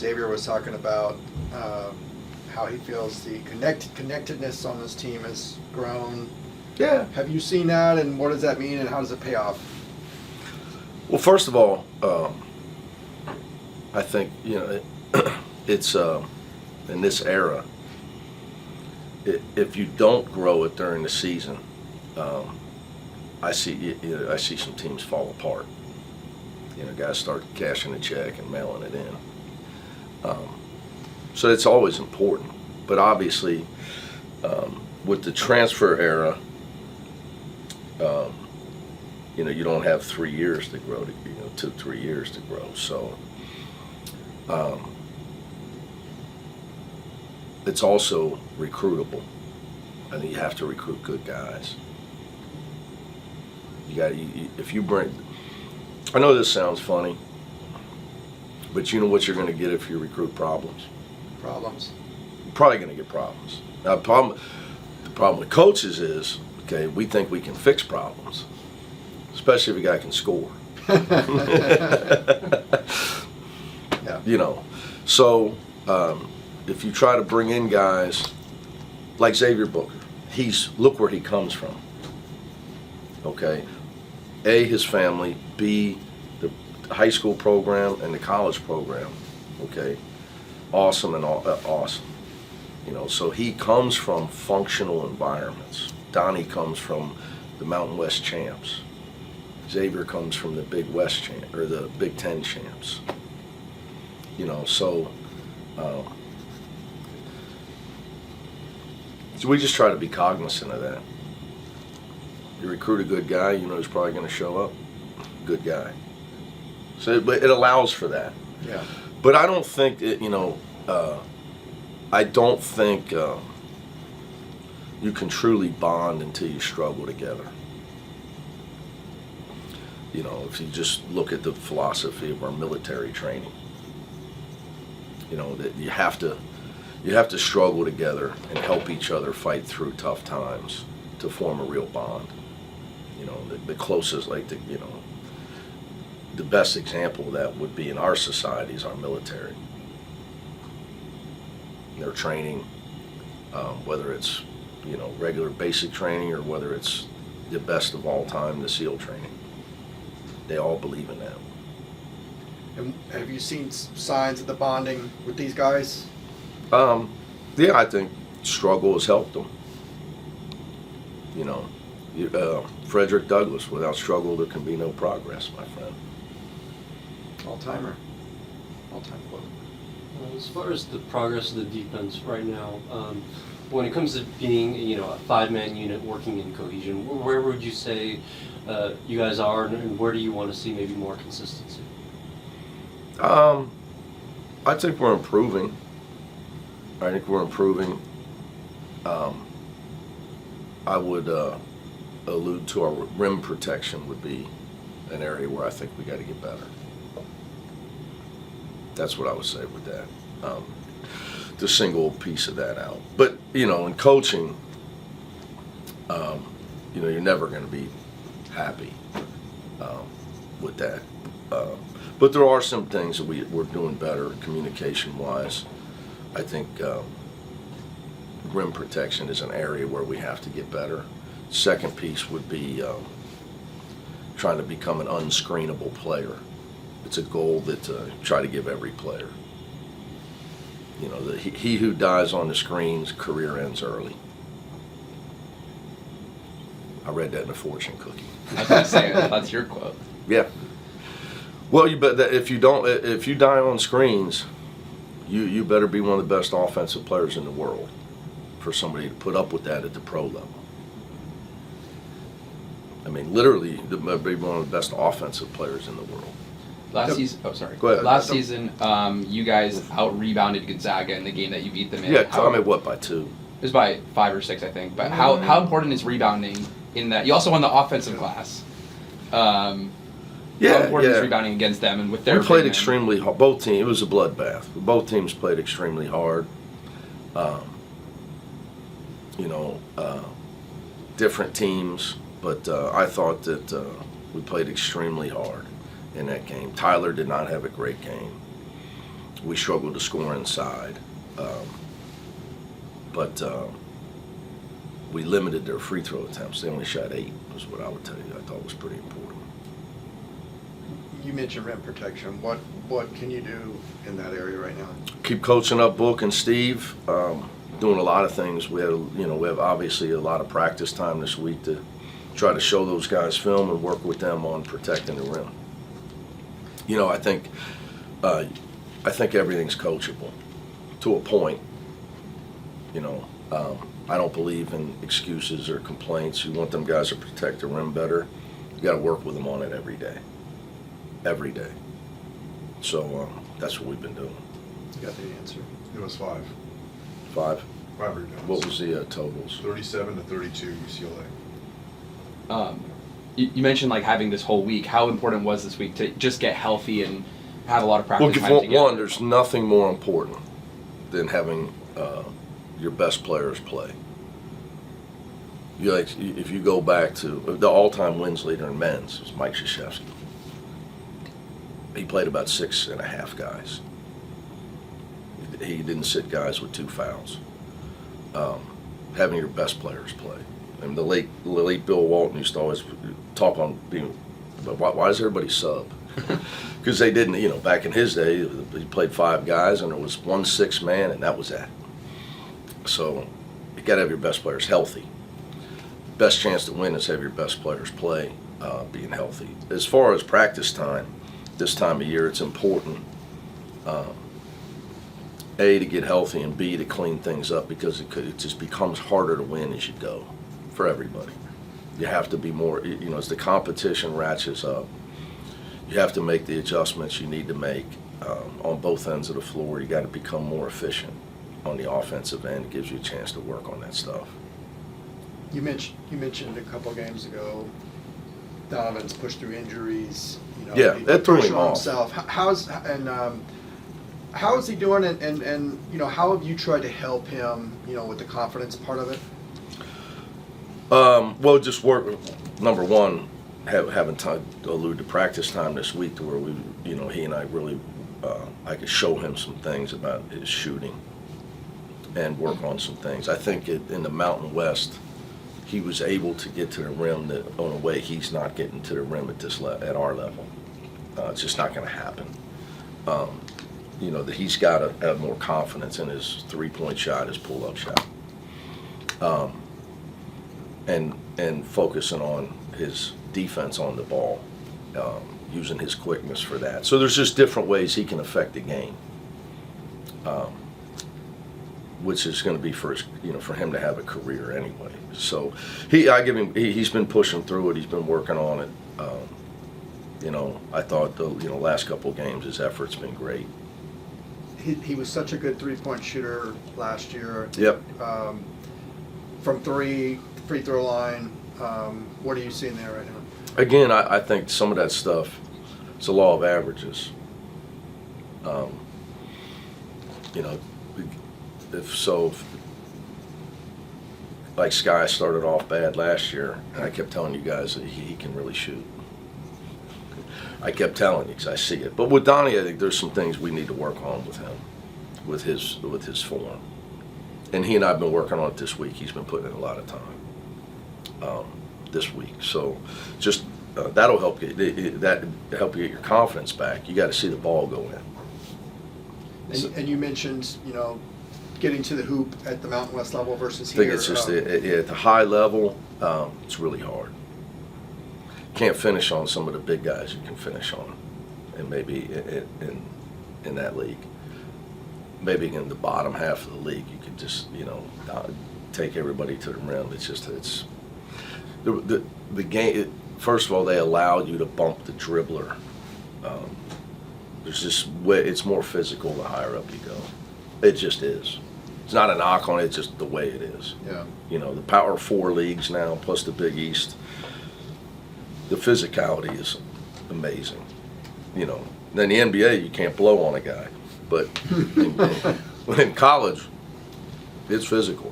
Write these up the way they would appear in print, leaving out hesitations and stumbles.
Xavier was talking about how he feels the connectedness on this team has grown. Yeah. Have you seen that, and what does that mean, and how does it pay off? Well, first of all, I think, it's in this era, if you don't grow it during the season, I see some teams fall apart. Guys start cashing a check and mailing it in. So it's always important. But obviously, with the transfer era, you don't have 3 years to grow, 2-3 years to grow. So it's also recruitable. I think you have to recruit good guys. If you bring, I know this sounds funny, but you know what you're going to get if you recruit problems? Problems. You're probably going to get problems. Now, the problem with coaches is, okay, we think we can fix problems, especially if a guy can score. Yeah. So if you try to bring in guys like Xavier Booker, look where he comes from. Okay, A, his family, B, the high school program and the college program. Okay, awesome and awesome. So he comes from functional environments. Donnie comes from the Mountain West champs. Xavier comes from the Big West champ, or the Big Ten champs. So we just try to be cognizant of that. You recruit a good guy, he's probably going to show up. Good guy. So it allows for that. Yeah. But I don't think I don't think you can truly bond until you struggle together. If you just look at the philosophy of our military training, that you have to struggle together and help each other fight through tough times to form a real bond. The closest, the best example of that would be in our society is our military. Their training, whether it's, regular basic training or whether it's the best of all time, the SEAL training. They all believe in that. And have you seen signs of the bonding with these guys? Yeah, I think struggle has helped them. Frederick Douglass, without struggle there can be no progress, my friend. All-timer. All-time quote. As far as the progress of the defense right now, when it comes to being, a five-man unit working in cohesion, where would you say you guys are, and where do you want to see maybe more consistency? I think we're improving. I would allude to our rim protection would be an area where I think we got to get better. That's what I would say with that. To single a piece of that out. But, in coaching, you're never going to be happy with that. But there are some things that we're doing better communication-wise. I think rim protection is an area where we have to get better. Second piece would be trying to become an unscreenable player. It's a goal that try to give every player. He who dies on the screen's career ends early. I read that in a fortune cookie. I was going to say, that's your quote. Yeah. Well, you bet that if you die on screens, you better be one of the best offensive players in the world for somebody to put up with that at the pro level. I mean, literally, be one of the best offensive players in the world. Last season, Go ahead. Last season, you guys out-rebounded Gonzaga in the game that you beat them in. Yeah, what, by 2? It was by 5 or 6, I think. But how important is rebounding in that? You also won the offensive glass. How important is rebounding against them and with their? We played extremely hard. Both teams. It was a bloodbath. Both teams played extremely hard. Different teams, but I thought that we played extremely hard in that game. Tyler did not have a great game. We struggled to score inside. But we limited their free throw attempts. They only shot 8, is what I would tell you. I thought was pretty important. You mentioned rim protection. What can you do in that area right now? Keep coaching up Book and Steve. Doing a lot of things. We have obviously a lot of practice time this week to try to show those guys film and work with them on protecting the rim. I think everything's coachable to a point. I don't believe in excuses or complaints. You want them guys to protect the rim better. You got to work with them on it every day. Every day. So that's what we've been doing. You got the answer. It was 5. 5. 5 rebounds. What was the totals? 37 to 32 UCLA. You mentioned like having this whole week. How important was this week to just get healthy and have a lot of practice time together? One, there's nothing more important than having your best players play. If you go back to the all-time wins leader in men's, was Mike Krzyzewski. He played about 6.5 guys. He didn't sit guys with 2 fouls. Having your best players play. And the late Bill Walton used to always talk on why does everybody sub? Because they didn't, back in his day, he played 5 guys and there was 1 6 man and that was that. So you got to have your best players healthy. Best chance to win is have your best players play, being healthy. As far as practice time, this time of year, it's important. A, to get healthy, and B, to clean things up because it just becomes harder to win as you go for everybody. You have to be more, as the competition ratchets up, you have to make the adjustments you need to make on both ends of the floor. You got to become more efficient on the offensive end. It gives you a chance to work on that stuff. You mentioned a couple of games ago, Donovan's pushed through injuries. Yeah, he that threw pressure him on off. himself. How is he doing? And how have you tried to help him? With the confidence part of it. Well, just work. Number one, having time to allude to practice time this week, to where we, he and I really, I could show him some things about his shooting, and work on some things. I think in the Mountain West, he was able to get to the rim that on a way he's not getting to the rim at our level. It's just not going to happen. That he's got to have more confidence in his 3-point shot, his pull-up shot, and focusing on his defense on the ball, using his quickness for that. So there's just different ways he can affect the game, which is going to be for him to have a career anyway. So he's been pushing through it. He's been working on it. I thought the last couple of games his effort's been great. He was such a good 3-point shooter last year. Yep. From 3, free throw line. What are you seeing there right now? Again, I think some of that stuff, it's a law of averages. If like Sky started off bad last year, and I kept telling you guys that he can really shoot. I kept telling you because I see it. But with Donnie, I think there's some things we need to work on with him, with his form. And he and I have been working on it this week. He's been putting in a lot of time this week. So just that'll help you. That help you get your confidence back. You got to see the ball go in. And you mentioned, getting to the hoop at the Mountain West level versus I think here. it's just at the high level, it's really hard. Can't finish on some of the big guys you can finish on, and maybe in that league. Maybe in the bottom half of the league, you could just take everybody to the rim. It's the game. First of all, they allowed you to bump the dribbler. It's more physical the higher up you go. It just is. It's not a knock on it. It's just the way it is. Yeah. The Power 4 leagues now, plus the Big East. The physicality is amazing. Then the NBA, you can't blow on a guy. But in college, it's physical.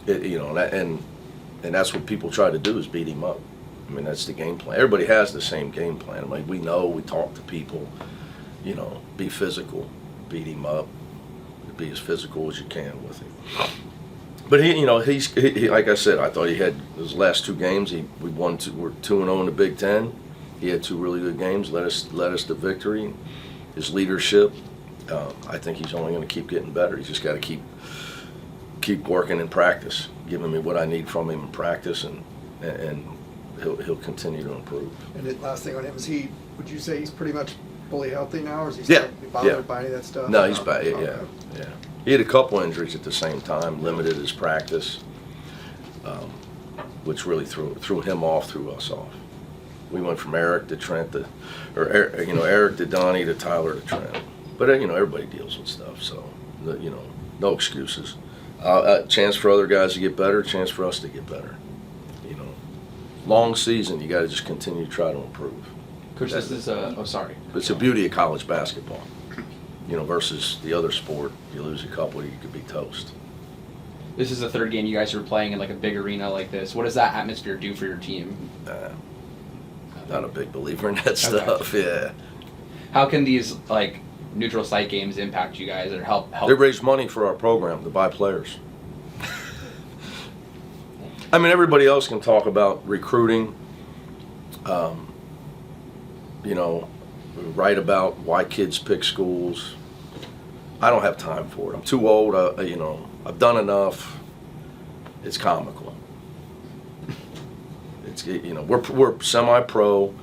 And that's what people try to do is beat him up. I mean, that's the game plan. Everybody has the same game plan. We know, we talk to people, be physical, beat him up, be as physical as you can with him. But he like I said, I thought he had his last 2 games. We're 2-0 in the Big Ten. He had 2 really good games, led us to victory. His leadership, I think he's only going to keep getting better. He's just got to keep working in practice, giving me what I need from him in practice, and he'll continue to improve. And the last thing on him is would you say he's pretty much fully healthy now, or is he Yeah, still bothered yeah. by any of that stuff? No, he's back. Okay. Yeah. He had a couple injuries at the same time, limited his practice, which really threw him off, threw us off. We went from Eric to Trent Eric to Donnie to Tyler to Trent. But everybody deals with stuff, so no excuses. Chance for other guys to get better, chance for us to get better. Long season, you got to just continue to try to improve. Coach, this is sorry. It's the beauty of college basketball. Versus the other sport, you lose a couple, you could be toast. This is the 3rd game you guys are playing in like a big arena like this. What does that atmosphere do for your team? Not a big believer in that stuff. Yeah. How can these like neutral site games impact you guys or help? They raise money for our program to buy players. I mean, everybody else can talk about recruiting. Write about why kids pick schools. I don't have time for it. I'm too old. I've done enough. It's comical. It's we're semi-pro.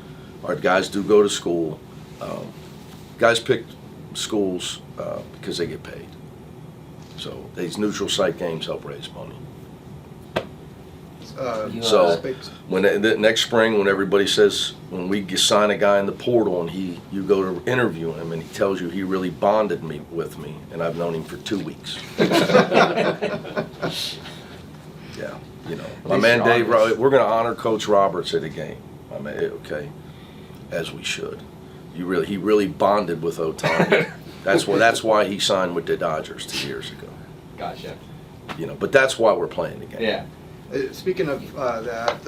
Our guys do go to school. Guys pick schools because they get paid. So these neutral site games help raise money. So when the next spring, when everybody says, when we sign a guy in the portal and you go to interview him and he tells you he really bonded with me and I've known him for 2 weeks. Yeah, my man Dave, we're going to honor Coach Roberts at a game. Okay, as we should. He really bonded with Otani. That's why he signed with the Dodgers 2 years ago. Gotcha. But that's why we're playing the game. Yeah. Speaking of that,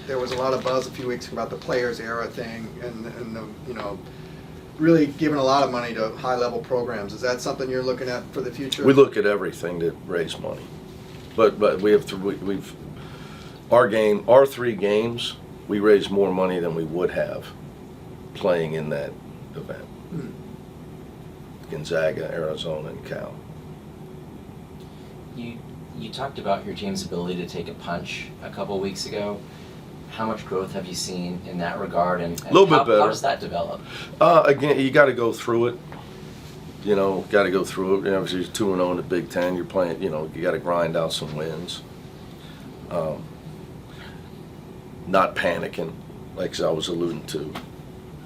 there was a lot of buzz a few weeks about the Players Era thing, and really giving a lot of money to high-level programs. Is that something you're looking at for the future? We look at everything to raise money, but we have to. Our 3 games, we raise more money than we would have playing in that event. Gonzaga, Arizona, and Cal. You talked about your team's ability to take a punch a couple weeks ago. How much growth have you seen in that regard, and a little bit better. How does that develop? Again, you got to go through it. Got to go through it. If you're 2-0 in the Big Ten, you're playing. You got to grind out some wins. Not panicking, like I was alluding to.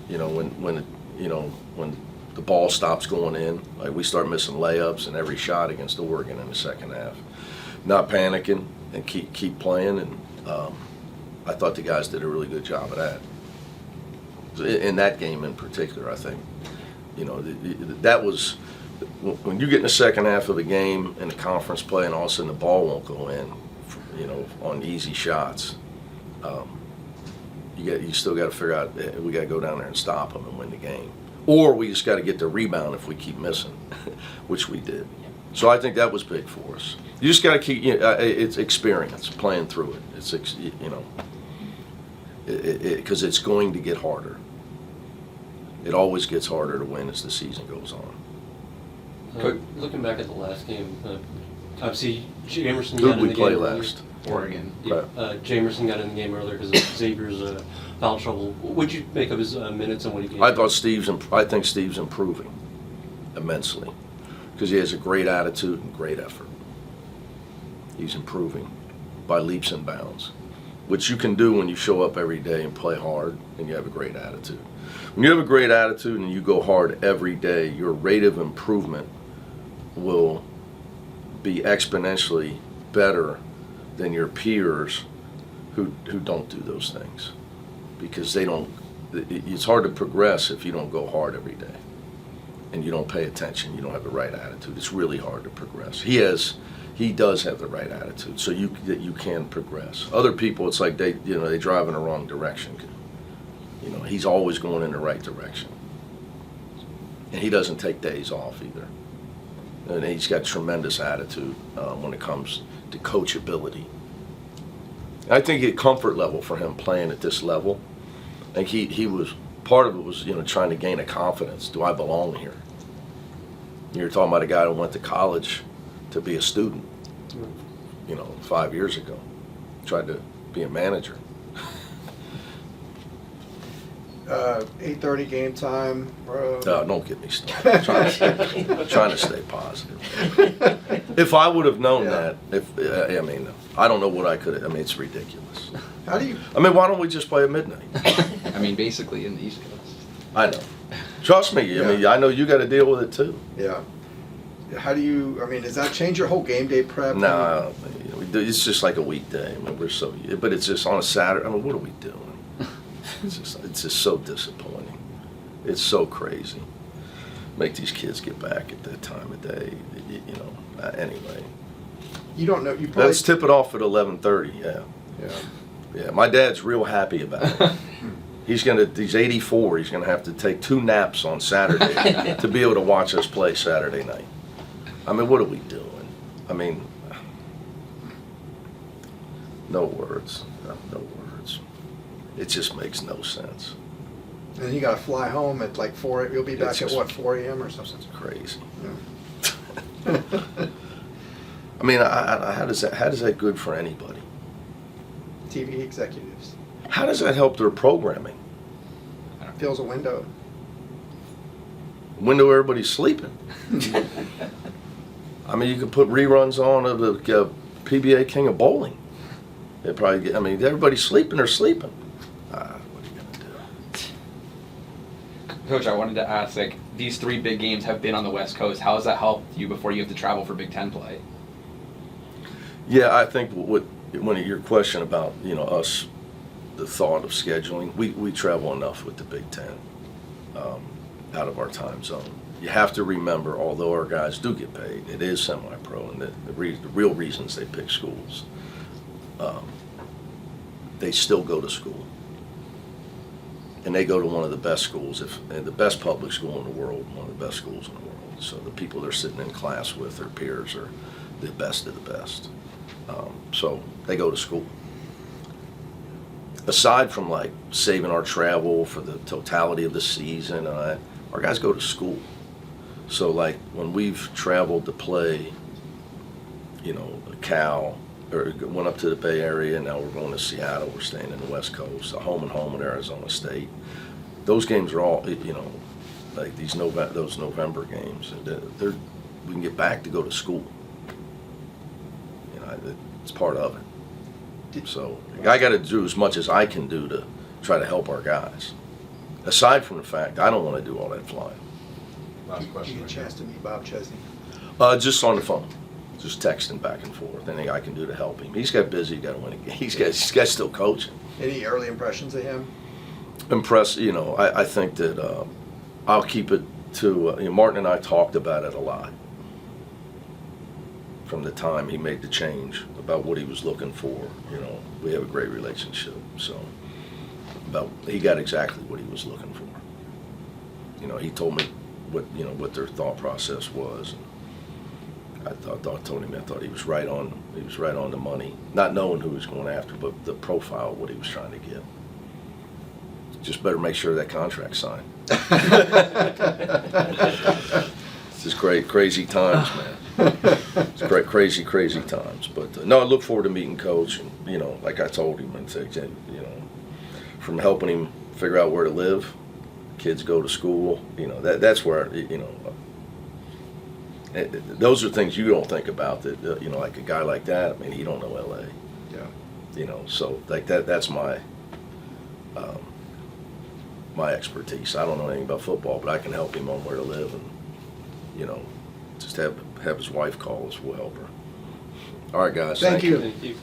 When the ball stops going in, like we start missing layups and every shot against Oregon in the second half. Not panicking and keep playing, and I thought the guys did a really good job of that. In that game in particular, I think, that was when you get in the second half of the game in the conference play, and all of a sudden the ball won't go in, on easy shots. You still got to figure out we got to go down there and stop them and win the game, or we just got to get the rebound if we keep missing, which we did. So I think that was big for us. You just got to keep. It's experience playing through it. It's because it's going to get harder. It always gets harder to win as the season goes on. Looking back at the last game, obviously Jamerson Who got did in we the play game last? Oregon. Yeah, Jamerson got in the game earlier because of Xavier's foul trouble. What'd you make of his minutes and what he gave? I think Steve's improving immensely because he has a great attitude and great effort. He's improving by leaps and bounds, which you can do when you show up every day and play hard and you have a great attitude. When you have a great attitude and you go hard every day, your rate of improvement will be exponentially better than your peers who don't do those things, because it's hard to progress if you don't go hard every day and you don't pay attention, you don't have the right attitude. It's really hard to progress. He does have the right attitude, so you can progress. Other people, it's like they drive in the wrong direction. He's always going in the right direction. And he doesn't take days off either. And he's got tremendous attitude when it comes to coachability. I think a comfort level for him playing at this level. I think he was, part of it was, trying to gain a confidence. Do I belong here? You're talking about a guy who went to college to be a student, 5 years ago. Tried to be a manager. 8:30 game time. Don't get me started. Trying to stay positive. If I would have known that, I don't know what I could have. It's ridiculous. How do you? Why don't we just play at midnight? Basically in the East Coast. I know. Trust me. Yeah. I know you got to deal with it too. Yeah. How do you? Does that change your whole game day prep? No, it's just like a weekday. But it's just on a Saturday. What are we doing? It's just so disappointing. It's so crazy. Make these kids get back at that time of day. Anyway. You don't know. You probably. Let's tip it off at 11:30. Yeah. Yeah. My dad's real happy about it. He's 84. He's gonna have to take 2 naps on Saturday to be able to watch us play Saturday night. What are we doing? No words. No words. It just makes no sense. And you got to fly home at like 4. You'll be back at what, 4 a.m. or something? It's crazy. Yeah. How does that good for anybody? TV executives. How does that help their programming? Fills a window. Window everybody's sleeping. You could put reruns on of the PBA King of Bowling. They probably get, everybody's sleeping, they're sleeping. What are you going to do? Coach, I wanted to ask, these 3 big games have been on the West Coast. How has that helped you before you have to travel for Big Ten play? Yeah, I think your question about, us, the thought of scheduling, we travel enough with the Big Ten out of our time zone. You have to remember, although our guys do get paid, it is semi-pro, and the real reasons they pick schools, they still go to school. And they go to one of the best schools, and the best public school in the world, one of the best schools in the world. So the people they're sitting in class with, their peers, are the best of the best. So they go to school. Aside from saving our travel for the totality of the season, our guys go to school. So when we've traveled to play, Cal, or went up to the Bay Area, and now we're going to Seattle, we're staying in the West Coast, a home and home in Arizona State. Those games are all, those November games, and we can get back to go to school. It's part of it. So I got to do as much as I can do to try to help our guys. Aside from the fact, I don't want to do all that flying. Last You question. get a chance to meet Bob Chesney. Just on the phone, just texting back and forth. Anything I can do to help him. He's got busy. Got to win a game. He's got still coaching. Any early impressions of him? Impressed. I think that I'll keep it to. Martin and I talked about it a lot from the time he made the change about what he was looking for. We have a great relationship. So he got exactly what he was looking for. He told me what their thought process was. I told him I thought he was right on the money, not knowing who he was going after, but the profile of what he was trying to get. Just better make sure that contract's signed. It's just crazy times, man. It's crazy times. But no, I look forward to meeting Coach, and like I told him, and from helping him figure out where to live, kids go to school. That's where those are things you don't think about. That like a guy like that. He don't know LA. Yeah. So that's my my expertise. I don't know anything about football, but I can help him on where to live, and just have his wife call us. We'll help her. All right, guys. Thank you. Thank you.